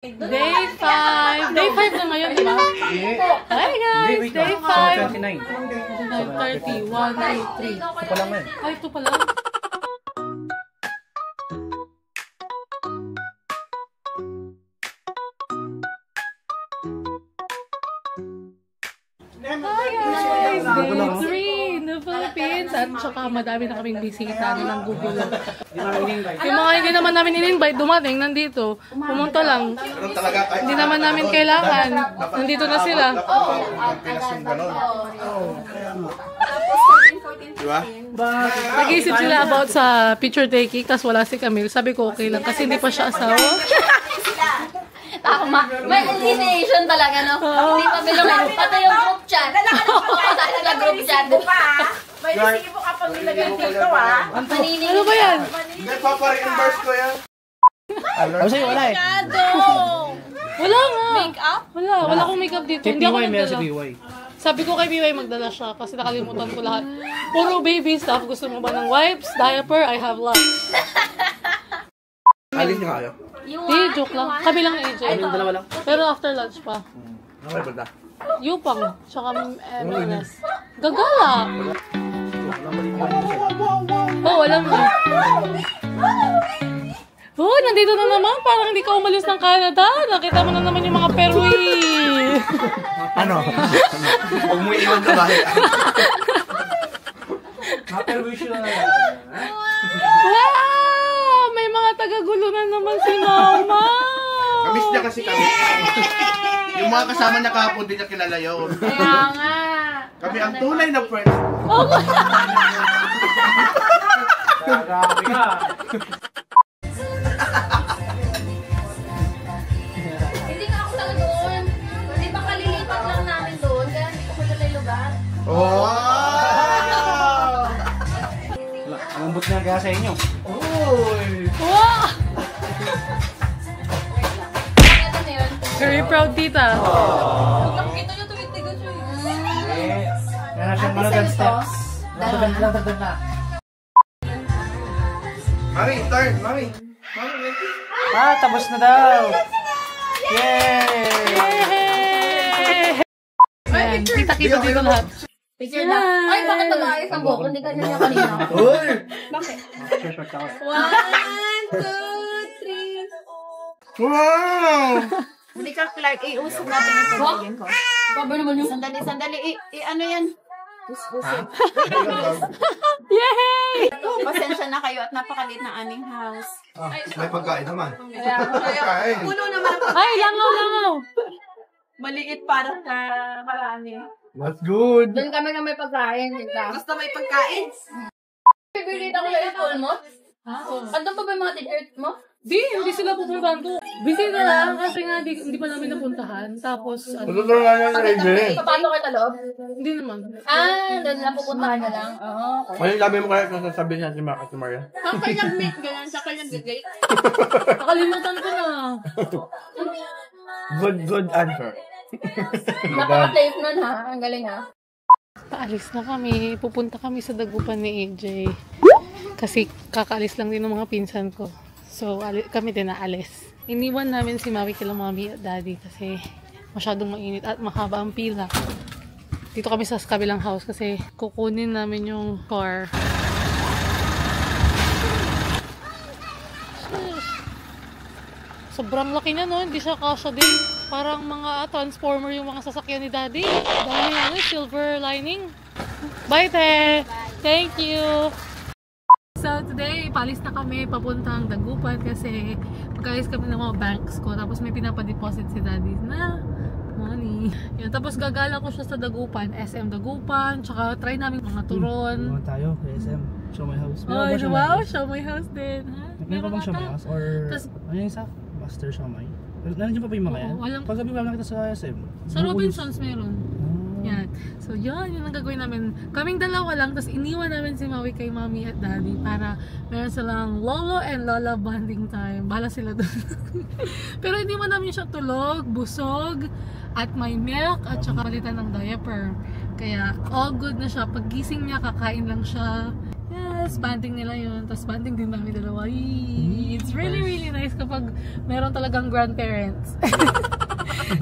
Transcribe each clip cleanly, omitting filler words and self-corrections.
Day 5! Day 5 na ngayon, diba? Hi guys! Day 5! 29. 30. 1, 2, 3. Ito pa lang yan. Ay, ito pala. Hi guys! Day 3 in the Philippines! At saka madami na kaming bisita ng gugulo. Yung mga hindi naman namin in-invite, dumating, nandito. Pumunta lang. Hindi naman namin kailangan. Nandito na sila. Diba? Nag-iisip sila about sa picture taking, tapos wala si Camille. Sabi ko okay lang kasi hindi pa siya asawa. Tama. May elimination talaga, no? Hindi pa bilong. Pati yung group chat. Talaga group chat. May resibo ka pang nilagay dito, ha? Ano ba yan? Hindi, papa-reimburse ko yan. Ano sa'yo, wala eh. Wala nga. Make-up? Wala akong makeup dito. Kay Hindi ako PY, meron si nagdala. PY. Sabi ko kay PY magdala siya kasi nakalimutan ko lahat. Puro baby stuff. Gusto mo ba ng wipes, diaper? I have lots. Alin niyo kayo? Joke lang. Kami lang ni AJ. Dalawa lang. Pero after lunch pa. Ano kayo ba? Yupang. Tsaka MS. Gagala. Alam mo. Nandito na naman. Parang hindi ka umalis ng Canada. Nakita mo na naman yung mga Perui. Ano? Huwag mo iwan sa bahay. Wow! May mga taga-gulo na naman si Mama. Kamiss niya kasi kami. Yung mga kasama niya kahapon, di niya kilala yun. Kaya nga. Kami ang tunay na friends. Grabe ka. Hindi nga ako talaga doon. Hindi ba kalilipat lang namin doon? Kaya hindi ko kagala yung lugar. Oh! Ang ambot na kaya sa inyo. Wow! Ano na yun? Very proud, tita. Huwag nakikita nyo tuwid-tigan siya. Kaya na siyang malagan steps. Lang na. Mami, turn! Mami! Mami, Tapos na daw. Yay! Ayan, kita-kita dito lahat. Picture na. Ay, bakit mag-aayos ang buhok? Hindi ganyan niya kanina. Uy! Bakit? Short ako. 1, 2, 3. Wow! Hindi ka, Clark, iusog natin yung pagkain ko. Baba naman yung... Sandali. Ano yan? Usbusin. Yay! Pasensya na kayo at napakaliit ng aming house. May pagkain naman. Kaya, puno naman. Ay, langaw! Maliit para sa marami. That's good! Doon kami na may pagkain. Basta may pagkain. Bibilit ako yung school mo. Andun pa ba yung mga t-shirt mo? Hindi sila pupuntahan ko. Busy na lang kasi nga hindi pa namin napuntahan. Tapos, Tutulungan niya yung Amy. Papasok kayo sa loob? hindi naman. Doon na pupuntahan na lang. Oo. May sabi mo kaya kung sasabihin niya si Maria. Ang kanyang mate, ganyan sa kanyang gagay. Nakalimutan ko na. Good answer. Napaka-safe nun ha. Ang galing ha. Paalis na kami. Pupunta kami sa dagupan ni AJ. Kasi kakaalis lang din ng mga pinsan ko. So, kami din naalis. Iniwan namin si Mami kila Mami at Daddy kasi masyadong mainit at mahaba ang pila. Dito kami sa kabilang house kasi kukunin namin yung car. Sobrang laki niya, no? Hindi siya kasya din. Parang mga transformer yung mga sasakyan ni Daddy. Dami silver lining. Bye, te! Thank you! So today, palis na kami papuntang Dagupan kasi mag-alis kami ng mga banks ko. Tapos may pinapadeposit si Daddy na money. Yan, tapos gagala ko siya sa Dagupan, SM Dagupan. Tsaka try namin mga turon. Mga tayo, SM. Show my house. Ay, wow! Show my house din. Ha? Meron ka bang show my house? Or ano yung isa? Master show my? Nandiyan pa ba yung mga yan? walang... Paggabi ba nakita sa SM? Sa Robinsons meron. Yan. So, yan yung gagawin namin. Kaming dalawa lang, tapos iniwan namin si Maui kay Mami at Daddy para meron silang lolo and lola bonding time. Bahala sila doon. Pero hindi man namin siya tulog, busog, at may milk, at saka palitan ng diaper. Kaya, all good na siya. Pag gising niya, kakain lang siya. Yes, Tapos banding nila yun. Tapos banding din namin dalawa. It's really, really nice kapag meron talagang grandparents.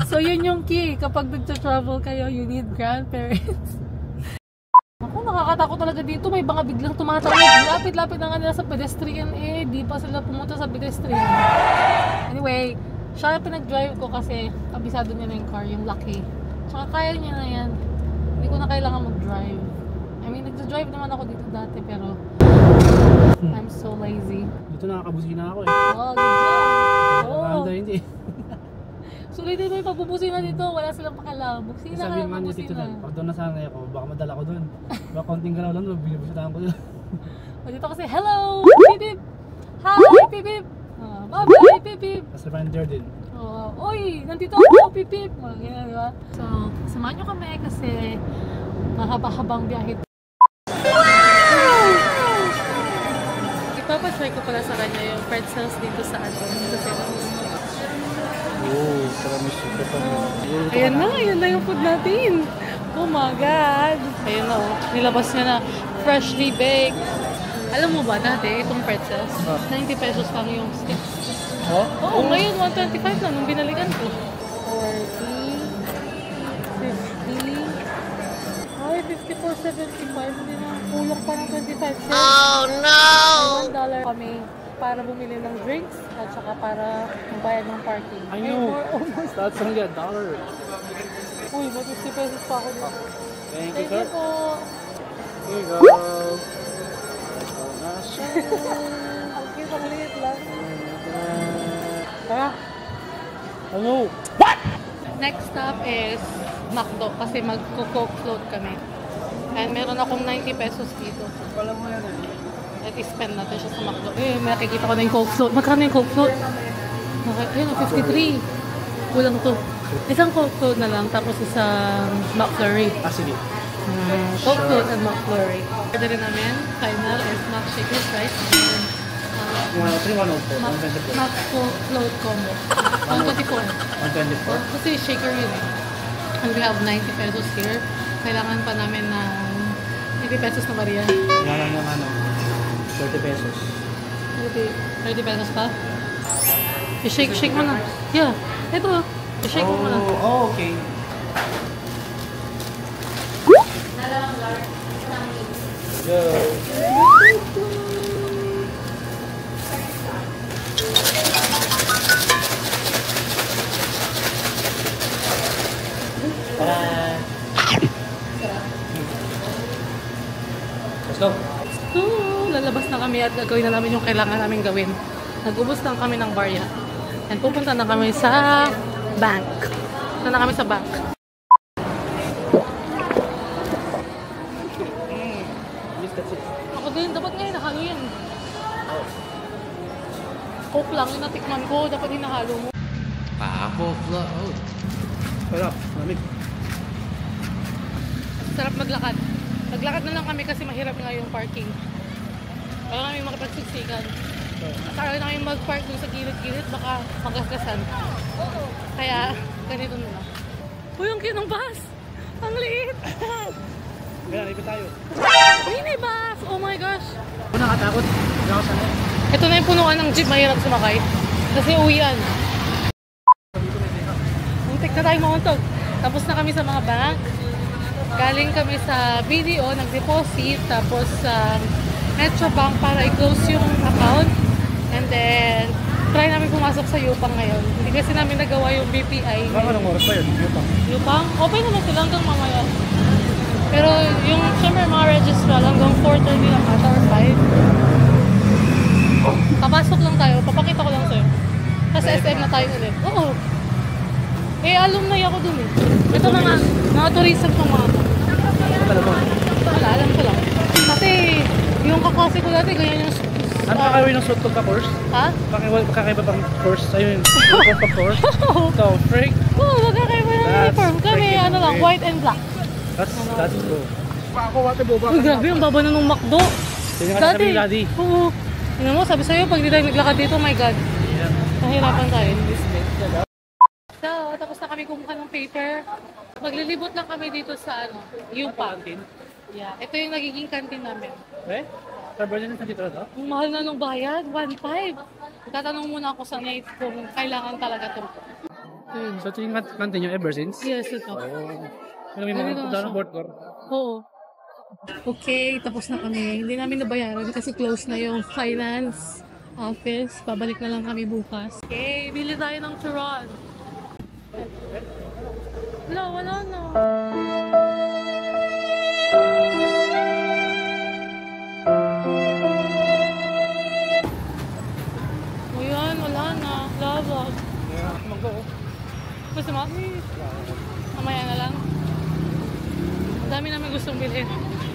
So yun yung key. Kapag nagta-travel kayo, you need grandparents. Ako, nakakatakot talaga dito. May mga biglang tumatawid. Lapit-lapit na nga nila sa pedestrian eh. Di pa sila pumunta sa pedestrian. Anyway, siya pinag-drive ko kasi kabisado niya na yung car, yung Lucky. Tsaka kaya niya na yan. Hindi ko na kailangan mag-drive. I mean, nag-drive naman ako dito dati pero I'm so lazy. Dito nakakabusina ako eh. Oh, good job! Oh. Hindi. Sulitin mo yung pagbubusina dito. Wala silang pakialam. Buksina ka Sabi ng nga niya dito pagbusina. na, pag doon nasanay ako, baka madala ko doon. Baka konting galaw lang doon, binubusitahan ko doon. O dito kasi, hello! Beep beep! Hi! Beep beep! Bye-bye! Beep beep! Tapos reminder din. Oy! Nandito ako! Beep beep! Mga ganyan, di ba? So, samahan nyo kami kasi mahaba-habang biyahe. Ipapatry ko pala sa kanya yung pretzels dito sa ano. Kasi Oo, tiramisu ka pa. ayan na yung food natin. Oh my God! Ayun na oh, nilabas niya na freshly baked. Alam mo ba dati, itong pretzels, 90 pesos lang yung sticks. Oh? Oo, ngayon 125 lang nung binalikan ko. 40, 50, ay 54.75, hindi na kulang pa ng 25 cents. Oh no! $1 kami para bumili ng drinks at saka para magbayad ng parking. I know. Almost. That's only $1. Uy, may 50 pesos pa ako dito. Thank you, Thank sir. you po. Here you go. Ang cute, ang liit lang. Ah? Ano? Next stop is McDo kasi mag-coke float kami. And meron akong 90 pesos dito. Alam mo yan eh. At i-spend natin siya sa McDo. Eh, may nakikita ko na yung coke float. Magkano yung coke float? Okay, ayun, 53. Kulang to. Isang coke float na lang, tapos isang McFlurry. Ah, sige. Coke float and McFlurry. Pwede rin namin, final is McShake with rice. And 103, 104, 124. Mac Coke float combo. 124. 124. Kasi shaker yun eh. And we have 90 pesos here. Kailangan pa namin ng 90 pesos na bariya. Yan yung ano, 30 pesos. 30 pesos pa? I-shake mo na. Yeah, ito. I-shake mo na. Oh, okay. Yo. Let's go. So, lalabas na kami at gagawin na namin yung kailangan namin gawin. Nag-ubos lang kami ng barya. And pupunta na kami sa bank. Punta na kami sa bank. Ako din, dapat ngayon nahangin. Coke lang yung natikman ko, dapat hinahalo mo. Powerful float. Sarap, lamig. Sarap maglakad. Naglakad na lang kami kasi mahirap nga yung parking. Kaya kami makipagsiksikan. Kaya namin mag-park dun sa gilid-gilid, baka magasgasan. Kaya, ganito na lang. Uy, ang cute ng bus! Ang liit! Kaya, ikot tayo. Mini bus! Oh my gosh! Ako nakatakot. Hindi ako sanay. Ito na yung punuan ng jeep, mahirap sumakay. Kasi uwian. Muntik na tayo mauntog. Tapos na kami sa mga bank. Galing kami sa BDO, nag-deposit. Tapos sa Metro Bank para i-close yung account. And then, try namin pumasok sa Yupang ngayon. Hindi kasi namin nagawa yung BPI. Baka anong oras pa yun? Yupang. Yupang? Open naman sila hanggang mamaya. Pero yung, syempre, mga registrar hanggang 4:30 lang ata or 5. Papasok lang tayo. Papakita ko lang sa'yo. Kasi SM na tayo ulit. Oo. Eh, alumni ako dun eh. Ito mga tourism pa mga ako. Wala, alam ko lang. Kasi, yung kaklase ko dati, ganyan yung... Ano kakawin ng suit ko pa course? Ha? Kakaiba pang course? Ayun, uniform pa course? Ito, freak. Oo, magkakaiba ng uniform. Kami, freaking ano lang, great. white and black. That's cool. Pa ako, wate boba. Uy, grabe, ang baba na ng McDo. Tingnan ka sabi ni Daddy. Oo. Tingnan mo, sabi sa'yo, pag di tayo naglakad dito, oh my God. Yeah. Nahirapan tayo in this day. So, tapos na kami kumuha ng paper. Maglilibot lang kumi dito sa, Yupa. Yeah, ito yung nagiging canteen namin. Eh? Eversins na dito na. Ang mahal na nung bayad, 1.5. Tatanong muna ako sa Nate kung kailangan talaga ito. So, ito yung kantin yung Eversins? Yes, ito. Pero may mga punta ng board core. Oo. Okay, tapos na kami. Hindi namin nabayaran kasi close na yung finance office. Babalik na lang kami bukas. Okay, bili tayo ng turon. Wala na. O yan, wala na. Lava. Manggo. Gusto mo? Mamaya na lang. Ang dami namin gustong bilhin.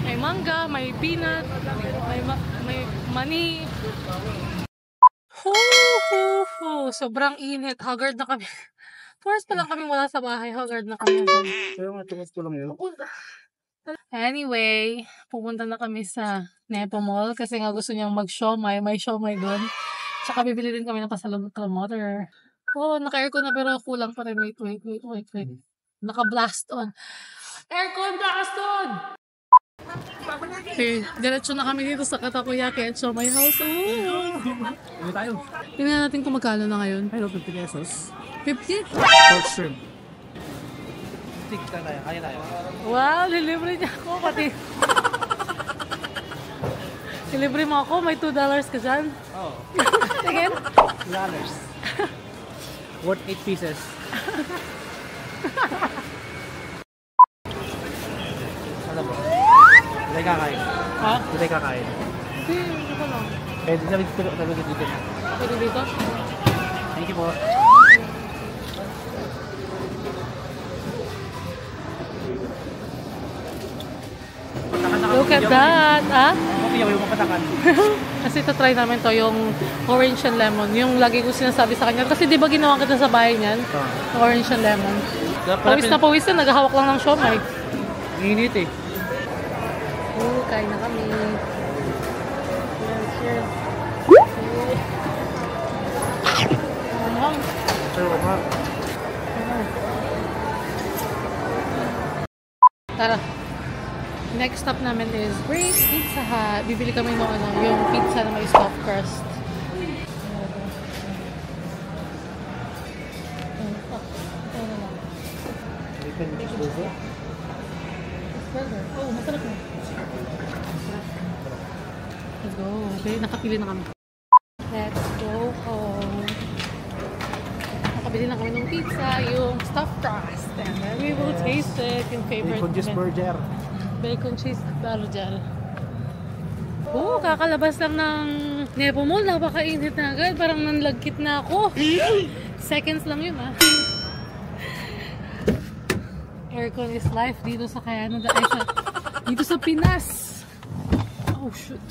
May mangga, may peanut, may mani. Sobrang init. Haggard na kami. First pa lang kami wala sa bahay. Haggard na kami. Pero nga, tumas ko lang yun. Anyway, pupunta na kami sa Nepo Mall kasi nga gusto niyang mag-siomay. May siomay doon. Tsaka bibili din kami ng pasalubong water. Oh, naka-aircon na pero kulang pa rin. Wait. Naka-blast on. Aircon blast on! Okay, diretso na kami dito sa Katakoyaki at Siomay House. Ano tayo? Tingnan natin kung magkano na ngayon. Ay, 50 pesos. 50? Pork shrimp. Stick tayo. Kaya tayo. Wow, lilibre niya ako pati. Lilibre mo ako, may $2 ka dyan. Oo. Again? $2. Worth 8 pieces. Alam mo? Hindi kakain. Ha? Hindi kakain. Hindi ko lang. Pwede sabi dito dito. Pwede dito? Thank you po. Look at that! Ah? Okay, yung mapatakan. Kasi try namin to yung orange and lemon. Yung lagi ko sinasabi sa kanya. Kasi di ba ginawa kita sa bahay niyan? Orange and lemon. Pawis na, naghahawak lang ng siomay. Init eh. Kain na kami. Cheers. Tara. Next stop namin is Grace Pizza Hut. Bibili kami ng yung pizza na may stuffed crust. Oh, masarap na. Let's go. Okay, nakapili na kami. Let's go home. Nakabili na kami ng pizza, yung stuffed crust. And then we will taste it. Yung favorite. Bacon cheese burger. Bacon cheese burger. Oh, kakalabas lang ng Nepo Mall. Napakainit na agad. Parang nanlagkit na ako. Seconds lang yun, ah. Aircon is life dito sa Cayano. Dito sa Pinas. Oh, shoot.